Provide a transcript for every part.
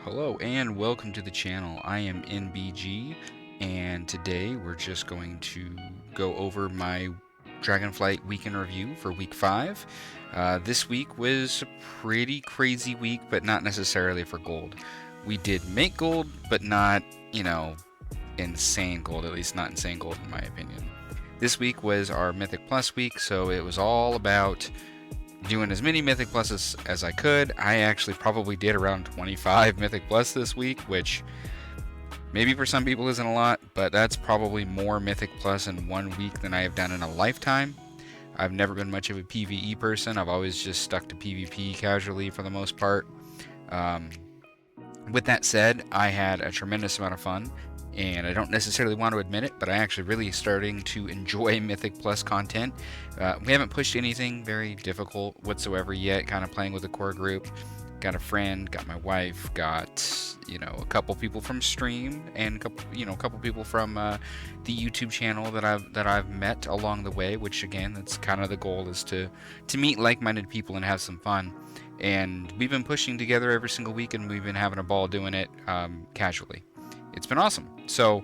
Hello and welcome to the channel. I am NBG and today we're just going to go over my Dragonflight weekend review for week 5. This week was a pretty crazy week, but not necessarily for gold. We did make gold, but not, insane gold, at least not insane gold in my opinion. This week was our Mythic Plus week, so it was all about doing as many Mythic Pluses as I could. I actually probably did around 25 Mythic Plus this week, which maybe for some people isn't a lot, but that's probably more Mythic Plus in 1 week than I have done in a lifetime. I've never been much of a PvE person. I've always just stuck to PvP casually for the most part. With that said, I had a tremendous amount of fun, and I don't necessarily want to admit it, but I actually really starting to enjoy Mythic Plus content. We haven't pushed anything very difficult whatsoever yet, kind of playing with the core group. Got a friend, got my wife, got a couple people from stream, and a couple people from the YouTube channel that I've met along the way. Which again, that's kind of the goal, is to meet like-minded people and have some fun. And we've been pushing together every single week, and we've been having a ball doing it casually. It's been awesome. So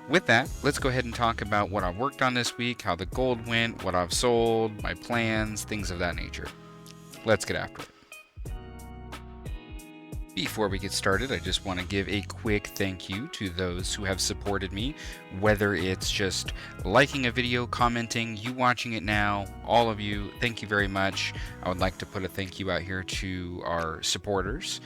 with that, let's go ahead and talk about what I've worked on this week, how the gold went, what I've sold, my plans, things of that nature. Let's get after it. Before we get started, I just want to give a quick thank you to those who have supported me, whether it's just liking a video, commenting, you watching it now, all of you, thank you very much. I would like to put a thank you out here to our supporters,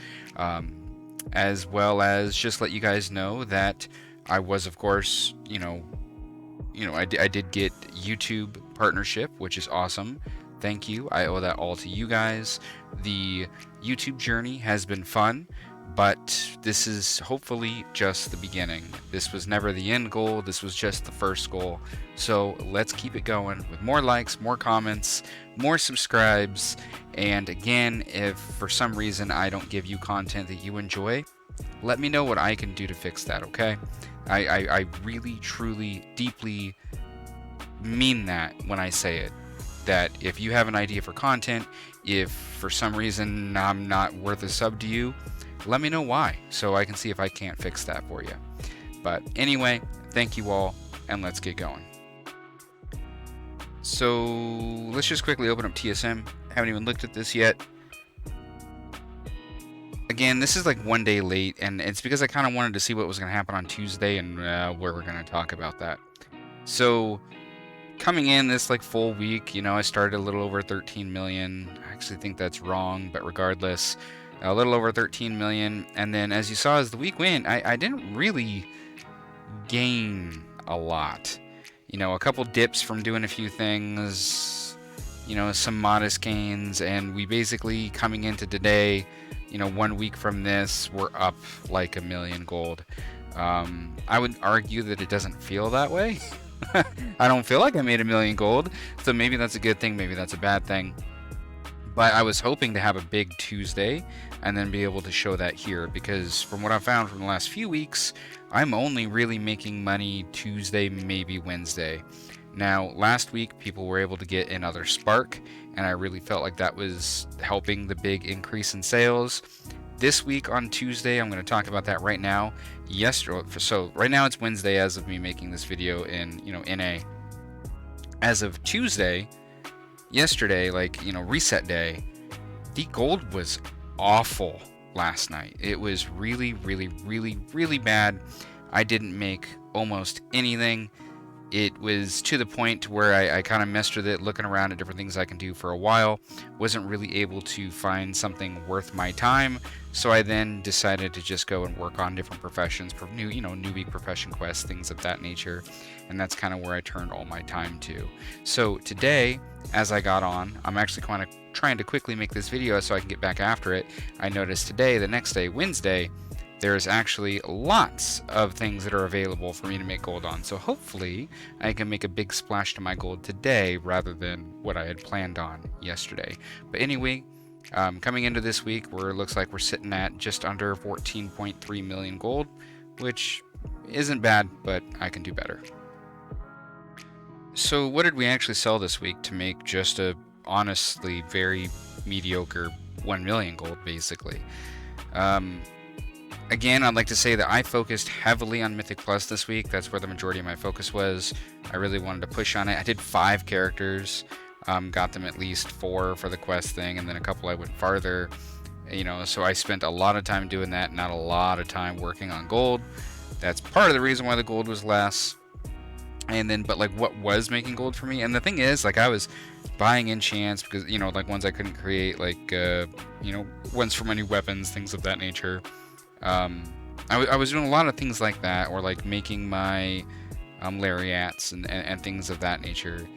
as well as just let you guys know that I was, of course, I did get YouTube partnership, which is awesome. Thank you. I owe that all to you guys. The YouTube journey has been fun, but this is hopefully just the beginning. This was never the end goal. This was just the first goal. So let's keep it going with more likes, more comments, more subscribes. And again, if for some reason I don't give you content that you enjoy, let me know what I can do to fix that, okay? I really, truly, deeply mean that when I say it. That if you have an idea for content, if for some reason I'm not worth a sub to you, let me know why, so I can see if I can't fix that for you. But anyway, thank you all, and let's get going. So let's just quickly open up TSM. Haven't even looked at this yet. Again, this is like 1 day late, and it's because I kind of wanted to see what was going to happen on Tuesday, and where we're going to talk about that. So coming in this full week, I started a little over 13 million. I actually think that's wrong, but regardless, a little over 13 million. And then as you saw, as the week went, I didn't really gain a lot. A couple dips from doing a few things, some modest gains, and we basically, coming into today, 1 week from this, we're up like 1 million gold. I would argue that it doesn't feel that way. I don't feel like I made 1 million gold, so maybe that's a good thing, maybe that's a bad thing. But I was hoping to have a big Tuesday and then be able to show that here, because from what I've found from the last few weeks, I'm only really making money Tuesday, maybe Wednesday. Now, last week, people were able to get another spark, and I really felt like that was helping the big increase in sales. This week on Tuesday, I'm going to talk about that right now. So right now it's Wednesday as of me making this video in NA. As of Tuesday, yesterday, reset day, the gold was awful last night. It was really, really, really, really bad. I didn't make almost anything. It was to the point where I kind of messed with it, looking around at different things I can do for a while. Wasn't really able to find something worth my time, so I then decided to just go and work on different professions, newbie profession quests, things of that nature, and that's kind of where I turned all my time to. So today, as I got on, I'm actually kind of trying to quickly make this video so I can get back after it. I noticed today, the next day, Wednesday, there's actually lots of things that are available for me to make gold on. So hopefully I can make a big splash to my gold today rather than what I had planned on yesterday. But anyway, coming into this week, it looks like we're sitting at just under 14.3 million gold, which isn't bad, but I can do better. So what did we actually sell this week to make just a honestly very mediocre 1 million gold, basically? Again, I'd like to say that I focused heavily on Mythic Plus this week. That's where the majority of my focus was. I really wanted to push on it. I did 5 characters, got them at least 4 for the quest thing, and then a couple I went farther. So I spent a lot of time doing that, not a lot of time working on gold. That's part of the reason why the gold was less. And then, but like, what was making gold for me? And the thing is, like, I was buying enchants because, like ones I couldn't create, like, ones for my new weapons, things of that nature. I was doing a lot of things like that, or like making my lariats and things of that nature.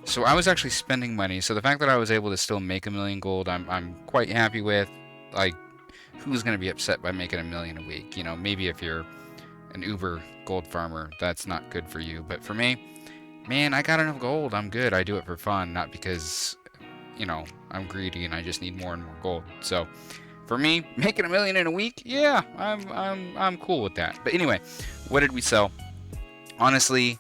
So I was actually spending money. So the fact that I was able to still make 1,000,000 gold, I'm quite happy with. Like, who's going to be upset by making 1,000,000 a week? Maybe if you're an uber gold farmer, that's not good for you. But for me, man, I got enough gold. I'm good. I do it for fun, not because, I'm greedy and I just need more and more gold. So for me, making 1,000,000 in a week, yeah, I'm cool with that. But anyway, what did we sell? Honestly,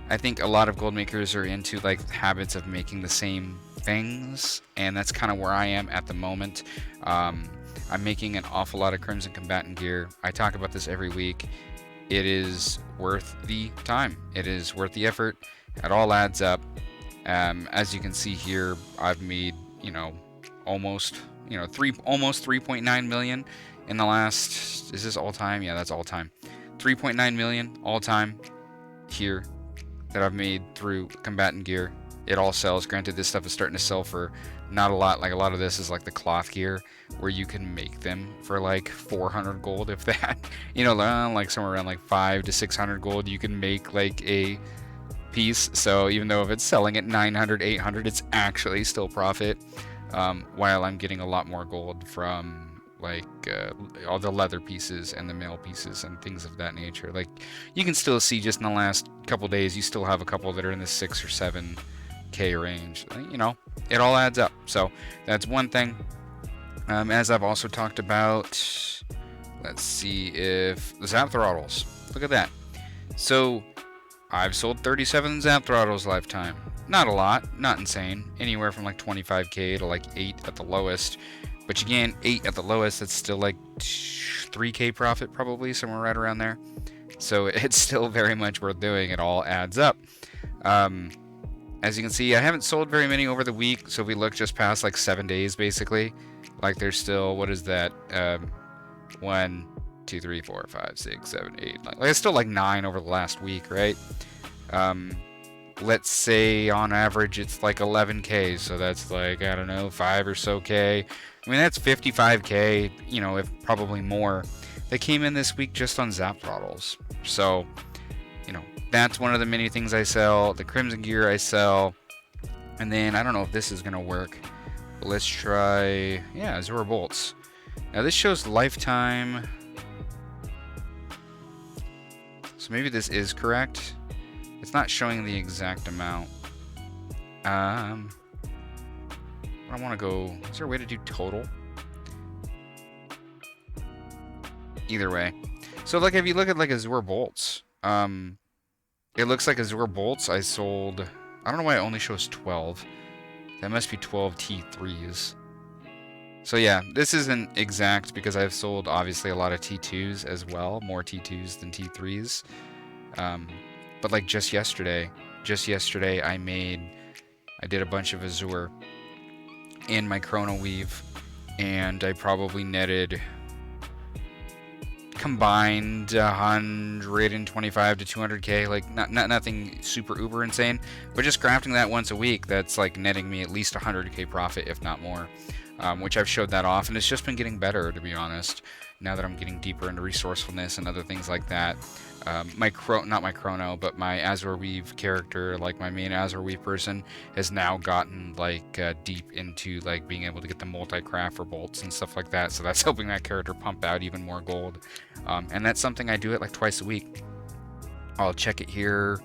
I think a lot of gold makers are into like habits of making the same things, and that's kind of where I am at the moment. I'm making an awful lot of Crimson Combatant gear. I talk about this every week. It is worth the time. It is worth the effort. It all adds up. As you can see here, I've made, almost 3.9 million in the last, is this all time? Yeah, that's all time. 3.9 million all time here that I've made through combatant gear. It all sells. Granted, this stuff is starting to sell for not a lot. Like, a lot of this is like the cloth gear where you can make them for like 400 gold, if that. Like somewhere around like 500 to 600 gold, you can make like a piece. So even though if it's selling at 900, 800, it's actually still profit. While I'm getting a lot more gold from like all the leather pieces and the mail pieces and things of that nature. Like, you can still see just in the last couple days, you still have a couple that are in the 6 or 7K range. It all adds up. So that's one thing. As I've also talked about, let's see if the Zap Throttles. Look at that. So I've sold 37 Zap Throttles lifetime. Not a lot, not insane. Anywhere from like 25K to like 8 at the lowest. But again, 8 at the lowest, that's still like 3K profit, probably, somewhere right around there. So it's still very much worth doing. It all adds up. As you can see, I haven't sold very many over the week. So if we look just past like 7 days, basically, like there's still, what is that? 1, 2, 3, 4, 5, 6, 7, 8. Like it's still like 9 over the last week, right? Let's say on average it's like 11K, so that's like, I don't know, 5 or so K. I mean, that's 55K, if probably more. They came in this week just on Zap Throttles. So, that's one of the many things I sell. The Crimson gear I sell. And then, I don't know if this is going to work. But let's try, Azure Bolts. Now, this shows lifetime. So maybe this is correct. It's not showing the exact amount. I want to go... Is there a way to do total? Either way. So, like, if you look at, like, Azure Bolts, it looks like Azure Bolts I sold... I don't know why it only shows 12. That must be 12 T3s. So, yeah, this isn't exact because I've sold, obviously, a lot of T2s as well. More T2s than T3s. But, like, just yesterday, I did a bunch of Azure in my Chrono Weave, and I probably netted combined 125 to 200K, like nothing super uber insane, but just crafting that once a week, that's like netting me at least 100K profit, if not more, which I've showed that off, and it's just been getting better, to be honest, now that I'm getting deeper into resourcefulness and other things like that. Not my Chrono, but my Azure Weave character, like my main Azure Weave person, has now gotten like deep into like being able to get the multi-craft for bolts and stuff like that. So that's helping that character pump out even more gold. And that's something I do it like twice a week. I'll check it here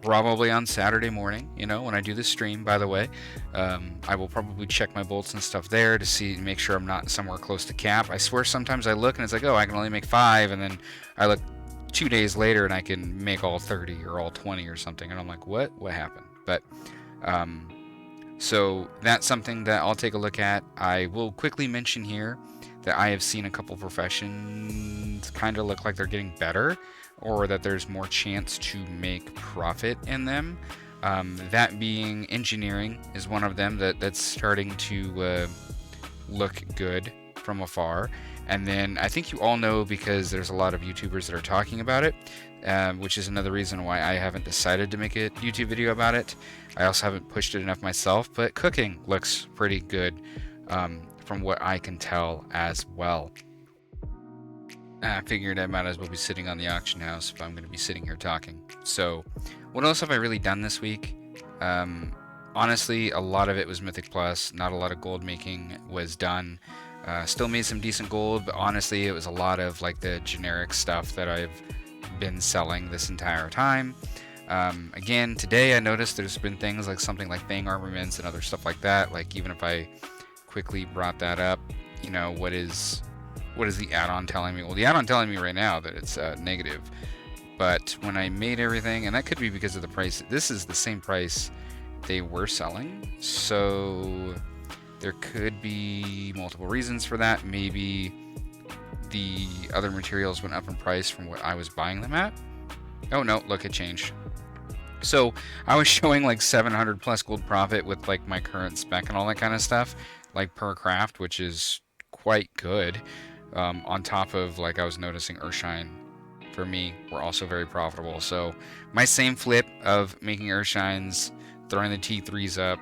probably on Saturday morning, when I do the stream, by the way. I will probably check my bolts and stuff there to make sure I'm not somewhere close to cap. I swear sometimes I look and it's like, oh, I can only make 5, and then I look 2 days later and I can make all 30 or all 20 or something, and I'm like, what happened? But so that's something that I'll take a look at. I will quickly mention here that I have seen a couple professions kind of look like they're getting better, or that there's more chance to make profit in them. That being engineering is one of them that's starting to look good from afar. And then I think you all know, because there's a lot of YouTubers that are talking about it, which is another reason why I haven't decided to make a YouTube video about it. I also haven't pushed it enough myself, but cooking looks pretty good from what I can tell as well. I figured I might as well be sitting on the auction house if I'm going to be sitting here talking. So, what else have I really done this week? Honestly, a lot of it was Mythic Plus. Not a lot of gold making was done. Still made some decent gold, but honestly, it was a lot of like the generic stuff that I've been selling this entire time. Again, today I noticed there's been things like something like Fang armaments and other stuff like that. Like, even if I quickly brought that up, you know, what is the add-on telling me? Well, the add-on telling me right now that it's negative. But when I made everything, and that could be because of the price, this is the same price they were selling. So there could be multiple reasons for that. Maybe the other materials went up in price from what I was buying them at. Oh no, look, it changed. So I was showing like 700 plus gold profit with like my current spec and all that kind of stuff, like per craft, which is quite good. On top of, like, I was noticing Earthshine for me were also very profitable. So my same flip of making Earthshines, throwing the T3s up,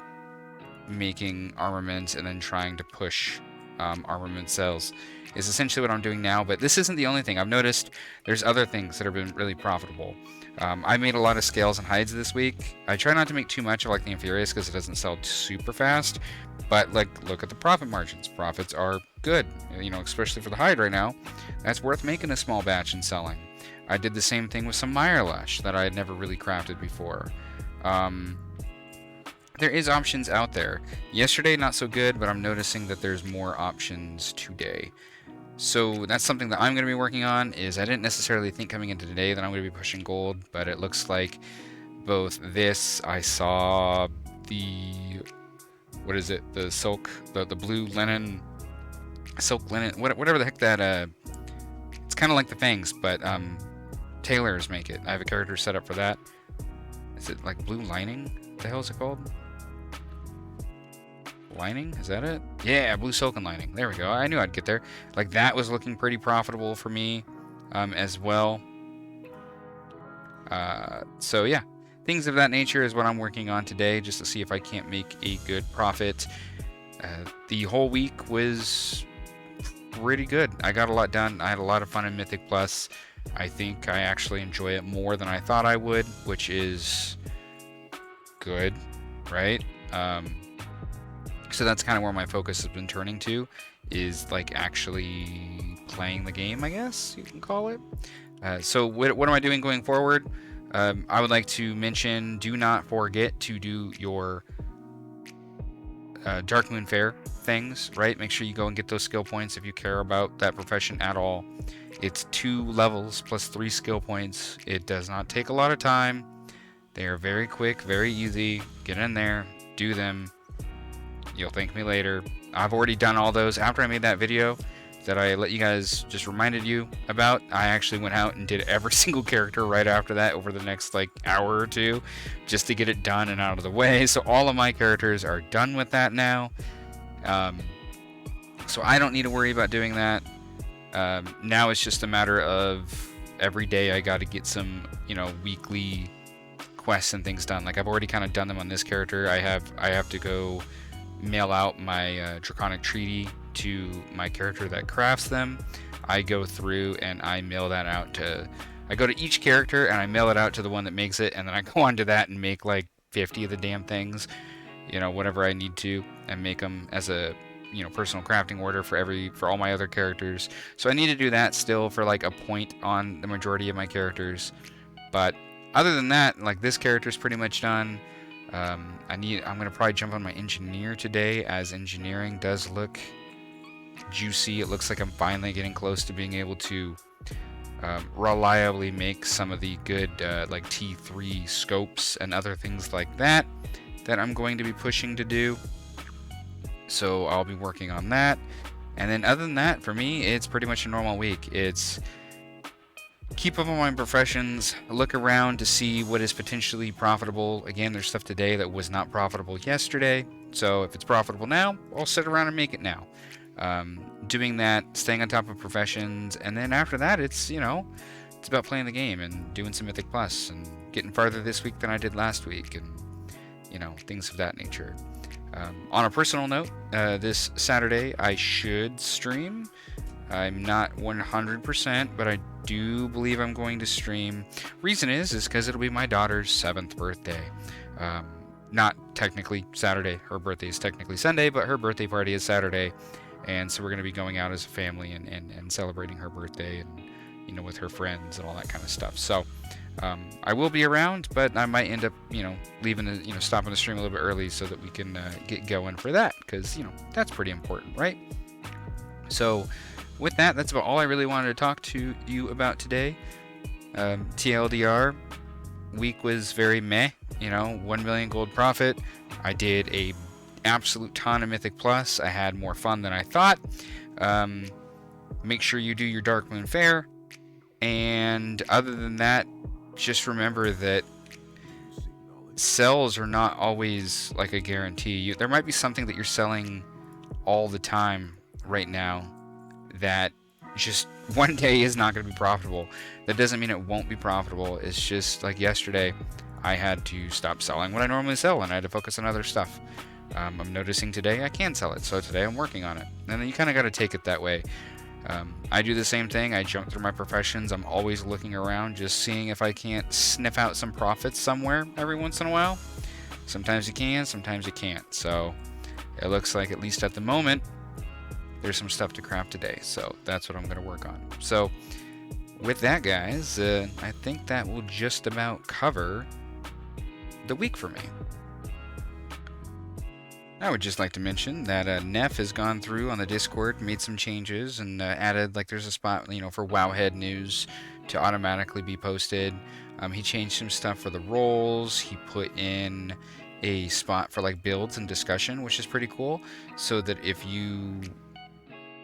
making armaments, and then trying to push armament sales is essentially what I'm doing now. But this isn't the only thing. I've noticed there's other things that have been really profitable. I made a lot of scales and hides this week. I try not to make too much of like the Infurious because it doesn't sell super fast. But like, look at the profit margins. Profits are good, you know, especially for the hide right now. That's worth making a small batch and selling. I did the same thing with some Mirelash that I had never really crafted before. There is options out there. Yesterday, not so good, but I'm noticing that there's more options today. So that's something that I'm going to be working on. Is I didn't necessarily think coming into today that I'm going to be pushing gold, but it looks like both this, I saw the, what is it, the silk, the blue linen, silk linen, whatever the heck that, it's kind of like the fangs, but tailors make it. I have a character set up for that. Is it like blue lining? What the hell is it called? Lining? Is that it? Yeah, blue silken lining. There we go. I knew I'd get there. Like, that was looking pretty profitable for me as well. So yeah, things of that nature is what I'm working on today, just to see if I can't make a good profit. The whole week was pretty good. I got a lot done. I had a lot of fun in Mythic Plus. I think I actually enjoy it more than I thought I would, which is good, right? So that's kind of where my focus has been turning to, is like actually playing the game, I guess you can call it. So what am I doing going forward? I would like to mention, do not forget to do your Darkmoon Fair things, right? Make sure you go and get those skill points if you care about that profession at all. It's 2 levels plus 3 skill points. It does not take a lot of time. They are very quick, very easy. Get in there, do them. You'll thank me later. I've already done all those. After I made that video that I let you guys, just reminded you about, I actually went out and did every single character right after that over the next like hour or two, just to get it done and out of the way. So all of my characters are done with that now. So I don't need to worry about doing that. Now it's just a matter of every day I got to get some, you know, weekly quests and things done. Like, I've already kind of done them on this character. I have to go mail out my Draconic Treaty to my character that crafts them. I go through and I mail that out to, I go to each character and I mail it out to the one that makes it, and then I go on to that and make like 50 of the damn things, you know, whatever I need to, and make them as a, you know, personal crafting order for all my other characters. So I need to do that still for like a point on the majority of my characters. But other than that, like, this character's pretty much done. I'm gonna probably jump on my engineer today, as engineering does look juicy. It looks like I'm finally getting close to being able to reliably make some of the good like T3 scopes and other things like that I'm going to be pushing to do. So I'll be working on that. And then other than that, for me, it's pretty much a normal week. It's keep up on my professions, look around to see what is potentially profitable. Again, there's stuff today that was not profitable yesterday. So if it's profitable now, I'll sit around and make it now. Doing that, staying on top of professions, and then after that, it's, you know, it's about playing the game and doing some Mythic Plus and getting farther this week than I did last week, and, you know, things of that nature. On a personal note, this Saturday I should stream. I'm not 100%, but I do believe I'm going to stream. Reason is because it'll be my daughter's 7th birthday. Not technically Saturday. Her birthday is technically Sunday, but her birthday party is Saturday. And so we're going to be going out as a family and celebrating her birthday and, you know, with her friends and all that kind of stuff. So I will be around, but I might end up, you know, leaving the, you know, stopping the stream a little bit early so that we can get going for that, because, you know, that's pretty important, right? So with that, that's about all I really wanted to talk to you about today. TLDR, week was very meh, you know, 1 million gold profit. I did a absolute ton of Mythic Plus. I had more fun than I thought. Make sure you do your Dark Moon Fair. And other than that, just remember that sells are not always like a guarantee. There might be something that you're selling all the time right now that just one day is not going to be profitable. That doesn't mean it won't be profitable. It's just like yesterday, I had to stop selling what I normally sell, and I had to focus on other stuff. I'm noticing today I can sell it, so today I'm working on it. And then you kind of got to take it that way. I do the same thing. I jump through my professions. I'm always looking around, just seeing if I can't sniff out some profits somewhere every once in a while. Sometimes you can, sometimes you can't. So it looks like, at least at the moment, there's some stuff to craft today. So that's what I'm going to work on. So with that, guys, I think that will just about cover the week for me. I would just like to mention that Neff has gone through on the Discord, made some changes, and added, like, there's a spot, you know, for Wowhead news to automatically be posted. He changed some stuff for the roles. He put in a spot for, like, builds and discussion, which is pretty cool, so that if you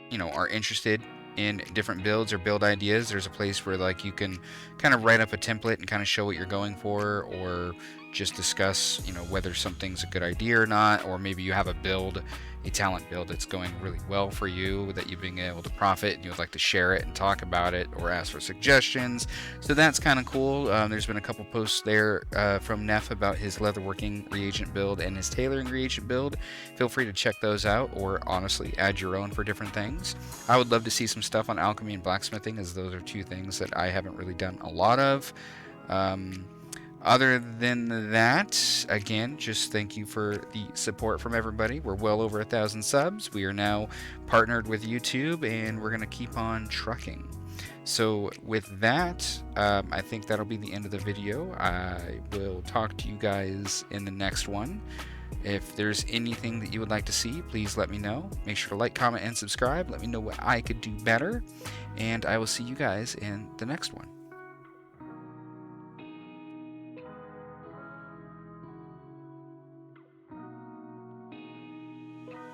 know, are interested in different builds or build ideas, there's a place where, like, you can kind of write up a template and kind of show what you're going for, or just discuss, you know, whether something's a good idea or not, or maybe you have a build, a talent build that's going really well for you, that you've been able to profit, and you would like to share it and talk about it, or ask for suggestions. So that's kind of cool. There's been a couple posts there from Neff about his leatherworking reagent build and his tailoring reagent build. Feel free to check those out, or honestly add your own for different things. I would love to see some stuff on alchemy and blacksmithing, as those are two things that I haven't really done a lot of. Other than that, again, just thank you for the support from everybody. We're well over 1,000 subs. We are now partnered with YouTube, and we're going to keep on trucking. So with that, I think that'll be the end of the video. I will talk to you guys in the next one. If there's anything that you would like to see, please let me know. Make sure to like, comment, and subscribe. Let me know what I could do better. And I will see you guys in the next one.